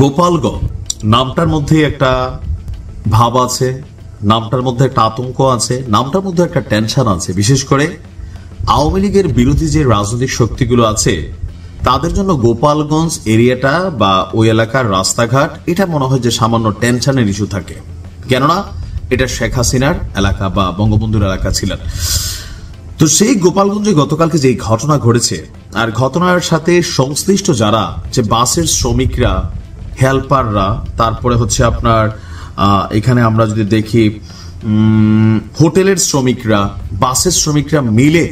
গোপালগঞ্জ নামটার মধ্যে একটা ভাব আছে, নামটার মধ্যে একটা আতঙ্ক আছে, নামটার মধ্যে একটা টেনশন আছে। বিশেষ করে আওয়ামী লীগের বিরোধী যে রাজনৈতিক শক্তিগুলো আছে তাদের জন্য গোপালগঞ্জ এরিয়াটা বা ওই এলাকার রাস্তাঘাট এটা মনে হয় যে সামান্য টেনশনের ইস্যু থাকে, কেননা এটা শেখ হাসিনার এলাকা বা বঙ্গবন্ধুর এলাকা ছিলেন। তো সেই গোপালগঞ্জে গতকালকে যে ঘটনা ঘটেছে আর ঘটনার সাথে সংশ্লিষ্ট যারা, যে বাসের শ্রমিকরা, হেল্পাররা, তারপরে হচ্ছে আপনার এখানে আমরা যদি দেখি হোটেলের শ্রমিকরা, বাসের শ্রমিকরা মিলে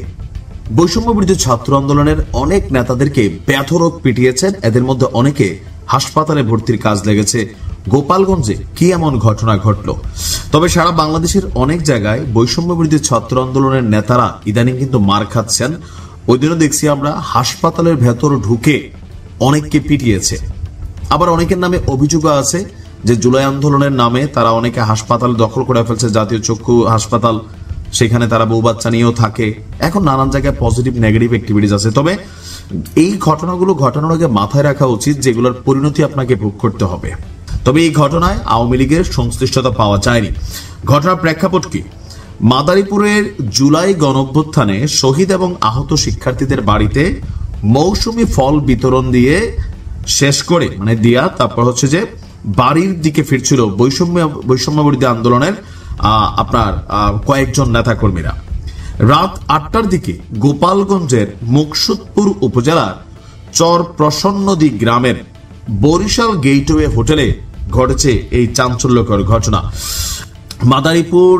বৈষম্য বিরোধী ছাত্র আন্দোলনের অনেক নেতাদেরকে বেধড়ক পিটিয়েছেন। এদের মধ্যে অনেকে হাসপাতালে ভর্তির কাজ লেগেছে। গোপালগঞ্জে কি এমন ঘটনা ঘটলো? তবে সারা বাংলাদেশের অনেক জায়গায় বৈষম্য বিরোধী ছাত্র আন্দোলনের নেতারা ইদানিং কিন্তু মার খাচ্ছেন। ওই দিনও দেখছি আমরা হাসপাতালের ভেতর ঢুকে অনেককে পিটিয়েছে। আবার অনেকের নামে অভিযোগ আছে যে জুলাই আন্দোলনের নামে তারা অনেকে হাসপাতাল দখল করে ফেলছে, জাতীয় চক্ষু হাসপাতাল, সেখানে তারা বউ বাচ্চা নিয়েও থাকে। এখন নানান জায়গায় পজিটিভ নেগেটিভ অ্যাক্টিভিটিস আছে। তবে এই ঘটনাগুলো ঘটানোর আগে মাথায় রাখা উচিত যেগুলোর পরিণতি আপনাকে ভোগ করতে হবে। তবে এই ঘটনায় আওয়ামী লীগের সংশ্লিষ্টতা পাওয়া যায়নি। ঘটনার প্রেক্ষাপট কি? মাদারীপুরের জুলাই গণঅভ্যুত্থানে শহীদ এবং আহত শিক্ষার্থীদের বাড়িতে মৌসুমি ফল বিতরণ দিয়ে শেষ করে তারপর হচ্ছে যে বাড়ির দিকে ফিরছিল বৈষম্য বিরোধী আন্দোলনের আপনার কয়েকজন নেতাকর্মীরা। রাত 8টার দিকে গোপালগঞ্জের মুকসুদপুর উপজেলার চর প্রসন্নদী গ্রামের বরিশাল গেটওয়ে হোটেলে ঘটেছে এই চাঞ্চল্যকর ঘটনা। মাদারীপুর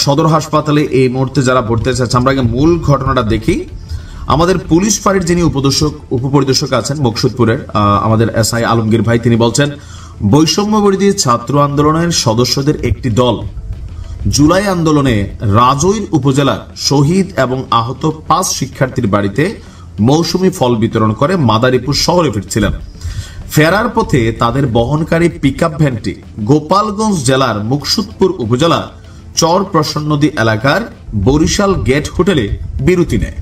সদর হাসপাতালে এই মুহূর্তে যারা ভর্তি আছে, আমরা আগে মূল ঘটনাটা দেখি। আমাদের পুলিশ ফাঁড়ির যিনি উপপরিদর্শক আছেন মুকসুদপুরের, আমাদের এসআই আলমগীর ভাই, তিনি বলছেন বৈষম্য বিরোধী ছাত্র আন্দোলনের সদস্যদের একটি দল জুলাই আন্দোলনে রাজৈর উপজেলার শহীদ এবং আহত 5 শিক্ষার্থীর বাড়িতে মৌসুমি ফল বিতরণ করে মাদারীপুর শহরে ফিরছিলেন। ফেরার পথে তাদের বহনকারী পিকআপ ভ্যানটি গোপালগঞ্জ জেলার মুকসুদপুর উপজেলার চর প্রসন্নদী এলাকার বরিশাল গেট হোটেলে বিরতি নেয়।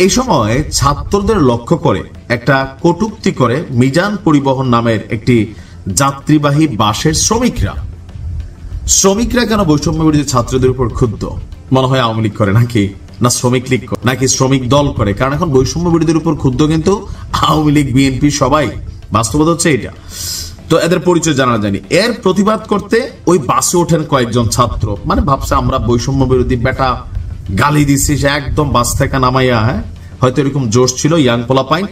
এই সময় ছাত্রদের লক্ষ্য করে একটা কটূক্তি করে মিজান পরিবহন নামের একটি যাত্রীবাহী বাসের শ্রমিকরা কেন বৈষম্য বিরোধী ছাত্রদের উপর ক্ষুব্ধ? মনে হয় আওয়ামী লীগ করে নাকি, না শ্রমিক লীগ নাকি শ্রমিক দল করে? কারণ এখন বৈষম্য বিরোধীদের উপর ক্ষুব্ধ কিন্তু আওয়ামী লীগ, বিএনপি সবাই। বাস্তবতা হচ্ছে এটা। তো এদের পরিচয় জানা যায়নি। এর প্রতিবাদ করতে ওই বাসে ওঠেন কয়েকজন ছাত্র, ভাবছে আমরা বৈষম্য বিরোধী, বেটা গালি দিচ্ছি, সে একদম বাস থেকে নামাইয়া, হয়তো এরকম জোশ ছিল, ইয়াং পোলাপাইন।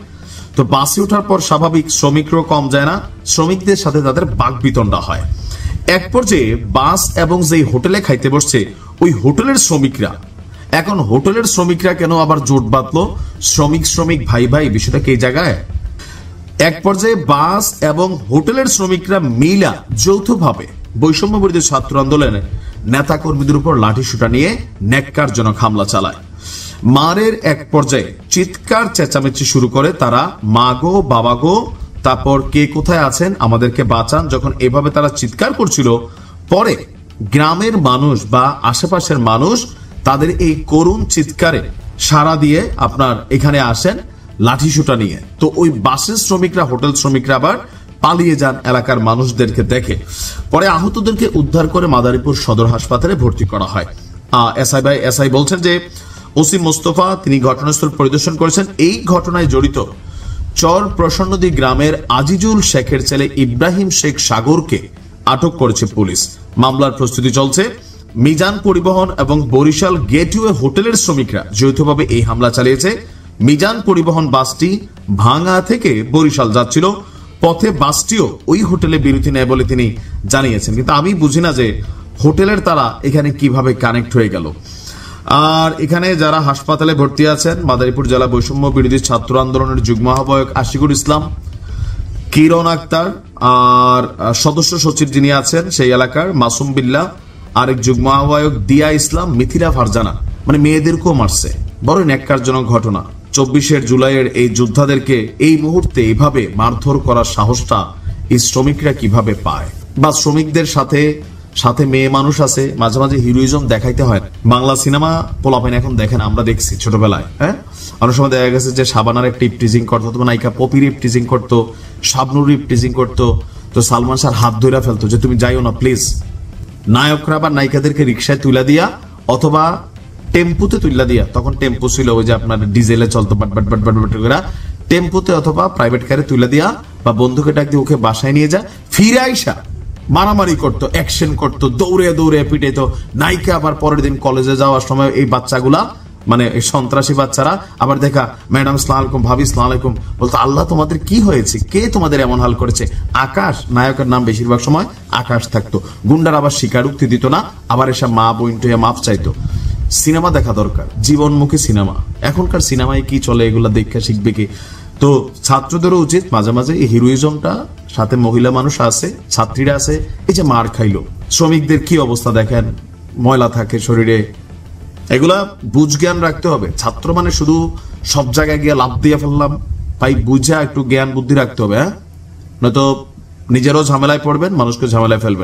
তো বাসে ওঠার পর স্বাভাবিক শ্রমিকরাও কম যায় না, শ্রমিকদের সাথে তাদের বাকবিতণ্ডা হয়। এক পর্যায়ে বাস এবং যেই হোটেলে খাইতে বসছে ওই হোটেলের শ্রমিকরা, এখন হোটেলের শ্রমিকরা কেন আবার জোট বাঁধলো? শ্রমিক ভাই বিষয়টা কি জায়গায়? এক পর্যায়ে বাস এবং হোটেলের শ্রমিকরা মিলা যৌথভাবে বৈষম্য বিরোধী ছাত্র আন্দোলনের নেতা কর্মীদের উপর লাঠিসোঁটা নিয়ে ন্যাক্কারজনক হামলা চালায়। মারের এক পর্যায়ে চিৎকার চেঁচামেচি শুরু করে তারা, মা গো, বাবা গো, তারপর কে কোথায় আছেন আমাদেরকে বাঁচান। যখন এভাবে তারা চিৎকার করছিল, পরে গ্রামের মানুষ বা আশেপাশের মানুষ তাদের এই করুণ চিৎকারে সাড়া দিয়ে আপনার এখানে আসেন লাঠিসোঁটা নিয়ে। তো ওই বাসের শ্রমিকরা, হোটেল শ্রমিকরা আবার পালিয়ে যান এলাকার মানুষদেরকে দেখে। পরে আহতদেরকে উদ্ধার করে মাদারীপুর সদর হাসপাতালে ভর্তি করা হয়। এসআই বলছেন যে ওসি মোস্তফা তিনি ঘটনাস্থল পরিদর্শন করেছেন। এই ঘটনায় জড়িত চর প্রসন্নদী গ্রামের আজিজুল শেখের ছেলে ইব্রাহিম শেখ সাগরকে আটক করেছে পুলিশ। মামলার প্রস্তুতি চলছে। মিজান পরিবহন এবং বরিশাল গেটওয়ে হোটেলের শ্রমিকরা যৌথভাবে এই হামলা চালিয়েছে। মিজান পরিবহন বাসটি ভাঙ্গা থেকে বরিশাল যাচ্ছিল, পথে বাসটিও ওই হোটেলে বিরতি নেয় বলে তিনি জানিয়েছেন। কিন্তু আমি বুঝি না যে হোটেলের তারা এখানে কিভাবে কানেক্ট হয়ে গেল। আর এখানে যারা হাসপাতালে ভর্তি আছেন, মাদারীপুর জেলা বৈষম্য বিরোধী ছাত্র আন্দোলনের যুগ্ম আহ্বায়ক আশিকুর ইসলাম, কিরণ আক্তার, আর সদস্য সচিব যিনি আছেন সেই এলাকার মাসুম বিল্লাহ, আরেক যুগ্ম আহ্বায়ক দিয়া ইসলাম, মিথিলা ফারজানা, মেয়েদেরকেও মারছে। বড় ন্যাক্কারজনক ঘটনা। 24 জুলাইয়ের এই যোদ্ধাদেরকে এই মুহূর্তে এইভাবে মারধর করার সাহসটা এই শ্রমিকরা কিভাবে পায়, বা শ্রমিকদের সাথে সাথে মেয়ে মানুষ আছে, মাঝে মাঝে হিরোইজম দেখাইতে হয়। বাংলা সিনেমা পোলাপাইন এখন দেখেন, আমরা দেখছি ছোটবেলায়। হ্যাঁ, অনেক সময় দেখা গেছে যে শাবানার একটা ইপটিজিং করতো, তোমার নায়িকা পপির ইপটিজিং করতো, শাবনুর ইপটিজিং করতো, তো সালমান শাহ হাত ধরে ফেলতো যে তুমি যাইও না প্লিজ। নায়করা বা নায়িকাদেরকে রিক্সায় তুলে দিয়া অথবা টেম্পুতে তুলে দিয়া, তখন টেম্পু ছিল ওই যে আপনার ডিজেলে চলতো but but but but but করে, টেম্পুতে অথবা প্রাইভেট কারে তুলে দিয়া বা বন্ধুকে ডাক দিয়ে ওকে বাসায় নিয়ে যা, ফিরে আইসা মারামারি করতো, অ্যাকশন করতো, দৌড়ে দৌড়ে পিটাইতো। নায়িকা আবার পরের দিন কলেজে যাওয়ার সময় এই বাচ্চাগুলা মানে এই সন্ত্রাসী বাচ্চারা আবার দেখা, ম্যাডাম সালাম আলাইকুম, ভাবি সালাম আলাইকুম, বলতো আল্লাহ তোমাদের কি হয়েছে, কে তোমাদের এমন হাল করেছে। আকাশ, নায়কের নাম বেশিরভাগ সময় আকাশ থাকতো। গুন্ডার আবার স্বীকারোক্তি দিত না, আবার এসব মা বোন টুয়ে মাপ চাইতো। সিনেমা দেখা দরকার, জীবনমুখী সিনেমা। এখনকার সিনেমায় কি চলে এগুলা দেখা শিখবে কি? তো ছাত্রদেরও উচিত মাঝে মাঝে এই হিরোইজমটা, সাথে মহিলা মানুষ আছে, ছাত্রীরা আছে, এই যে মার খাইলো, শ্রমিকদের কি অবস্থা দেখেন, ময়লা থাকে শরীরে, এগুলা বুঝ জ্ঞান রাখতে হবে। ছাত্র মানে শুধু সব জায়গায় গিয়ে লাভ দিয়ে ফেললাম, তাই বুঝা একটু জ্ঞান বুদ্ধি রাখতে হবে। হ্যাঁ, নয়তো নিজেরও ঝামেলায় পড়বেন, মানুষকে ঝামেলায় ফেলবেন।